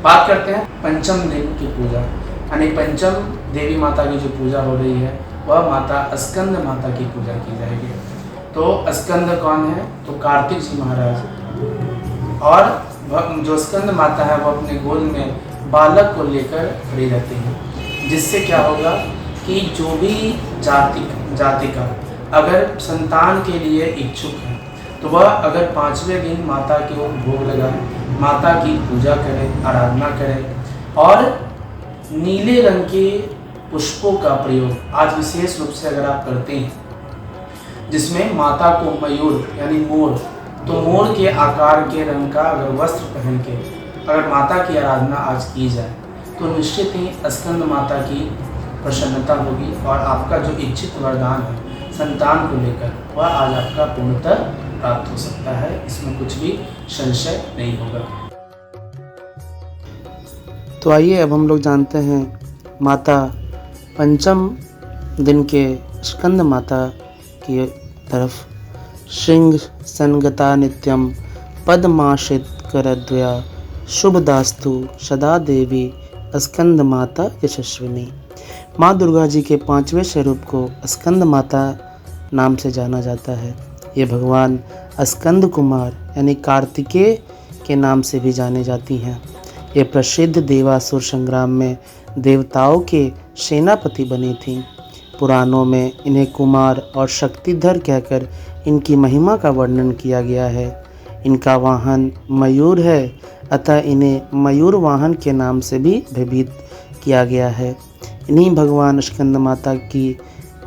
बात करते हैं पंचम दिन की पूजा, यानी पंचम देवी माता की जो पूजा हो रही है वह माता स्कंद माता की पूजा की जाएगी। तो स्कंद कौन है? तो कार्तिक जी महाराज। और जो स्कंद माता है वो अपने गोद में बालक को लेकर खड़ी रहती है, जिससे क्या होगा कि जो भी जातिका अगर संतान के लिए इच्छुक है तो वह अगर 5वें दिन माता के ओर भोग लगाए, माता की पूजा करें, आराधना करें और नीले रंग के पुष्पों का प्रयोग आज विशेष रूप से अगर आप करते हैं, जिसमें माता को मयूर यानी मोर, तो मोर के आकार के रंग का अगर वस्त्र पहन के अगर माता की आराधना आज की जाए तो निश्चित ही स्कंद माता की प्रसन्नता होगी और आपका जो इच्छित वरदान है संतान को लेकर वह आज आपका पूर्णतः प्राप्त हो सकता है। इसमें कुछ भी संशय नहीं होगा। तो आइए अब हम लोग जानते हैं माता पंचम दिन के स्कंद माता की तरफ। श्रृंग संगता नित्यम पद्माश्रित करद्वया शुभदास्तु सदा देवी स्कंद माता यशस्विनी। माँ दुर्गा जी के 5वें स्वरूप को स्कंद माता नाम से जाना जाता है। ये भगवान स्कंद कुमार यानी कार्तिकेय के नाम से भी जाने जाती हैं। ये प्रसिद्ध देवासुर संग्राम में देवताओं के सेनापति बनी थीं। पुराणों में इन्हें कुमार और शक्तिधर कहकर इनकी महिमा का वर्णन किया गया है। इनका वाहन मयूर है, अतः इन्हें मयूर वाहन के नाम से भी भयभीत किया गया है। इन्हीं भगवान स्कंद माता की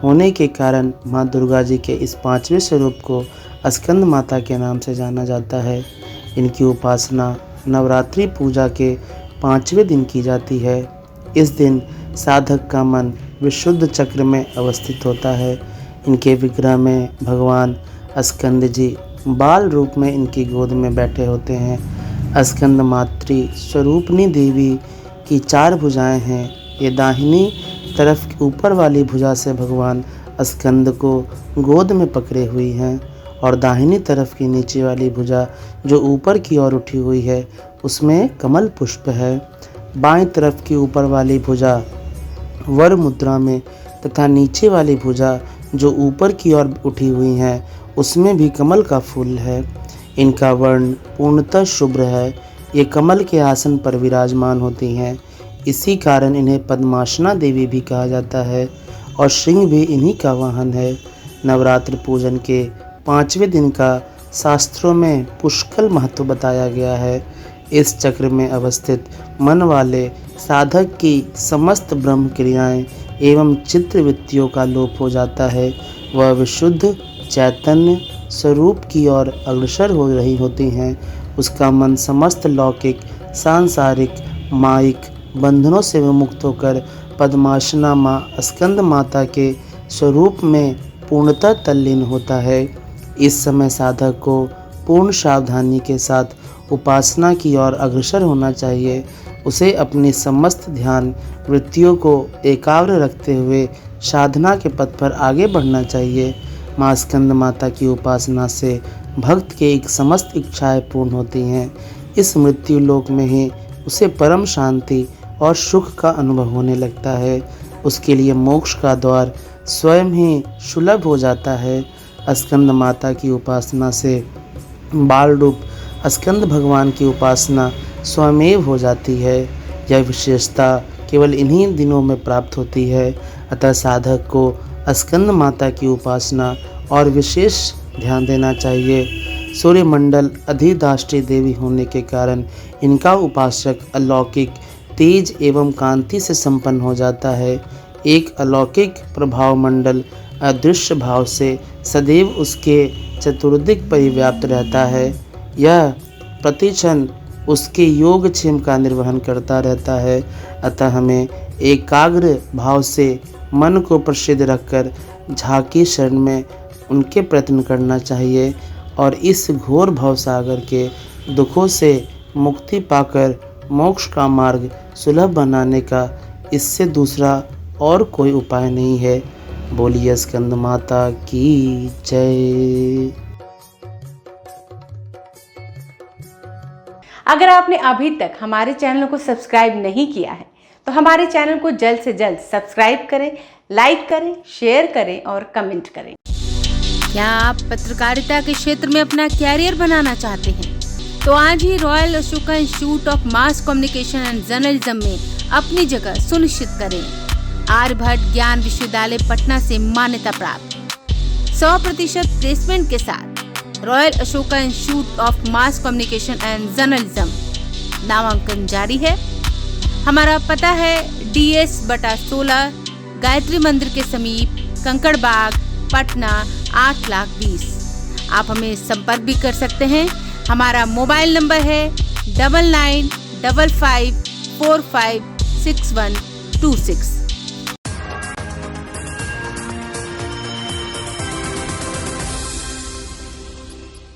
होने के कारण माँ दुर्गा जी के इस 5वें स्वरूप को स्कंद माता के नाम से जाना जाता है। इनकी उपासना नवरात्रि पूजा के 5वें दिन की जाती है। इस दिन साधक का मन विशुद्ध चक्र में अवस्थित होता है। इनके विग्रह में भगवान स्कंद जी बाल रूप में इनकी गोद में बैठे होते हैं। स्कंद मातृ स्वरूपनी देवी की 4 भुजाएं हैं। ये दाहिनी तरफ की ऊपर वाली भुजा से भगवान स्कंद को गोद में पकड़े हुई हैं और दाहिनी तरफ की नीचे वाली भुजा जो ऊपर की ओर उठी हुई है उसमें कमल पुष्प है। बाईं तरफ की ऊपर वाली भुजा वर मुद्रा में तथा नीचे वाली भुजा जो ऊपर की ओर उठी हुई है उसमें भी कमल का फूल है। इनका वर्ण पूर्णतः शुभ्र है। ये कमल के आसन पर विराजमान होती हैं। इसी कारण इन्हें पद्मासना देवी भी कहा जाता है और श्रृंग भी इन्हीं का वाहन है। नवरात्र पूजन के 5वें दिन का शास्त्रों में पुष्कल महत्व बताया गया है। इस चक्र में अवस्थित मन वाले साधक की समस्त ब्रह्म क्रियाएं एवं चित्रवृत्तियों का लोप हो जाता है। वह विशुद्ध चैतन्य स्वरूप की ओर अग्रसर हो रही होती हैं। उसका मन समस्त लौकिक, सांसारिक, मायिक बंधनों से विमुक्त होकर पद्मासना माँ स्कंद माता के स्वरूप में पूर्णतः तल्लीन होता है। इस समय साधक को पूर्ण सावधानी के साथ उपासना की ओर अग्रसर होना चाहिए। उसे अपनी समस्त ध्यान वृत्तियों को एकाग्र रखते हुए साधना के पथ पर आगे बढ़ना चाहिए। माँ स्कंद माता की उपासना से भक्त के एक समस्त इच्छाएं पूर्ण होती हैं। इस मृत्यु लोक में ही उसे परम शांति और सुख का अनुभव होने लगता है। उसके लिए मोक्ष का द्वार स्वयं ही सुलभ हो जाता है। स्कंद माता की उपासना से बाल रूप स्कंद भगवान की उपासना स्वयमेव हो जाती है। यह विशेषता केवल इन्हीं दिनों में प्राप्त होती है। अतः साधक को स्कंद माता की उपासना और विशेष ध्यान देना चाहिए। सूर्यमंडल अधिष्ठात्री देवी होने के कारण इनका उपासक अलौकिक तेज एवं कांति से संपन्न हो जाता है। एक अलौकिक प्रभाव मंडल अदृश्य भाव से सदैव उसके चतुर्दिक परिव्याप्त रहता है। यह प्रतिक्षण उसके योगक्षेम का निर्वहन करता रहता है। अतः हमें एकाग्र भाव से मन को प्रसिद्ध रखकर झांकी शरण में उनके प्रयत्न करना चाहिए और इस घोर भवसागर के दुखों से मुक्ति पाकर मोक्ष का मार्ग सुलभ बनाने का इससे दूसरा और कोई उपाय नहीं है। बोलिए स्कंद माता की जय। अगर आपने अभी तक हमारे चैनल को सब्सक्राइब नहीं किया है तो हमारे चैनल को जल्द से जल्द सब्सक्राइब करें, लाइक करें, शेयर करें और कमेंट करें। क्या आप पत्रकारिता के क्षेत्र में अपना कैरियर बनाना चाहते हैं? तो आज ही royal Ashoka institute of mass communication and journalism में अपनी जगह सुनिश्चित करें। आर्यभट्ट ज्ञान विश्वविद्यालय पटना से मान्यता प्राप्त 100% प्लेसमेंट के साथ royal Ashoka institute of mass communication and journalism नामांकन जारी है। हमारा पता है DS/16 गायत्री मंदिर के समीप, कंकड़ बाग, पटना 8,20,000। आप हमें संपर्क भी कर सकते हैं। हमारा मोबाइल नंबर है 9955456126।